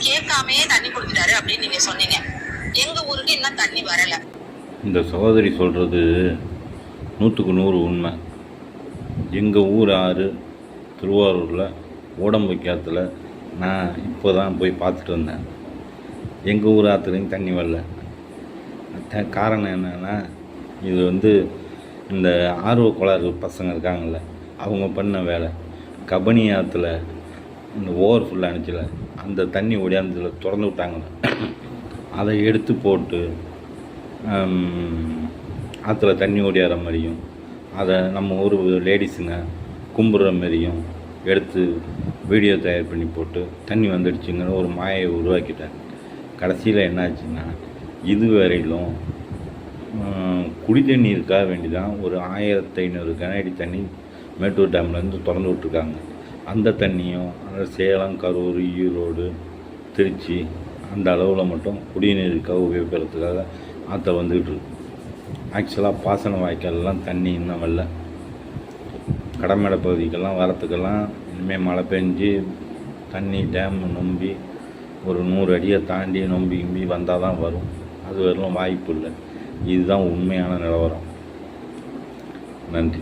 கேட்காமையே தண்ணி கொடுத்துட்டாரு அப்படின்னு நீங்க சொன்னீங்க. எங்க ஊருக்கு இன்னும் தண்ணி வரல. இந்த சகோதரி சொல்கிறது 100க்கு 100 உண்மை. எங்கள் ஊர் ஆறு திருவாரூரில் ஓடம்பைக்காத்துல நான் இப்போ தான் போய் பார்த்துட்டு வந்தேன். எங்கள் ஊர் ஆற்றுலையும் தண்ணி வரல. காரணம் என்னென்னா, இது இந்த ஆர்வ கோளாறு பசங்க இருக்காங்கள்ல, அவங்க பண்ண வேலை. கபனி ஆற்றுல இந்த ஓவர் ஃபுல்லாக அனுச்சில அந்த தண்ணி ஓடியாந்ததில் திறந்து விட்டாங்கள்ல, அதை எடுத்து போட்டு ஆற்றுல தண்ணி ஓடியார மாதிரியும், அதை நம்ம ஊர் லேடிஸுங்க கும்பிட்ற மாதிரியும் எடுத்து வீடியோ தயார் பண்ணி போட்டு தண்ணி வந்துடுச்சுங்கிற ஒரு மாயை உருவாக்கிட்டேன். கடைசியில் என்னாச்சுன்னா, இதுவரையிலும் குடி தண்ணீருக்காக வேண்டி தான் ஒரு 1500 கனஅடி தண்ணி மேட்டூர் டேம்லேருந்து திறந்து விட்ருக்காங்க. அந்த தண்ணியும் சேலம், கரூர், ஈரோடு, திருச்சி அந்த அளவில் மட்டும் குடிநீருக்காக உபயோகிக்கிறதுக்காக ஆற்ற வந்துக்கிட்டு இருக்கு. ஆக்சுவலாக பாசன வாய்க்காலெலாம் தண்ணி இன்னும் வரல. கடமேடை பகுதிக்கெல்லாம் வரத்துக்கெல்லாம் இனிமேல் மழை பெஞ்சு தண்ணி டேம் நொம்பி ஒரு 100 அடியை தாண்டி நொம்பி வந்தால் தான் வரும். அது வரலும் வாய்ப்பு இல்லை. இதுதான் உண்மையான நிலவரம். நன்றி.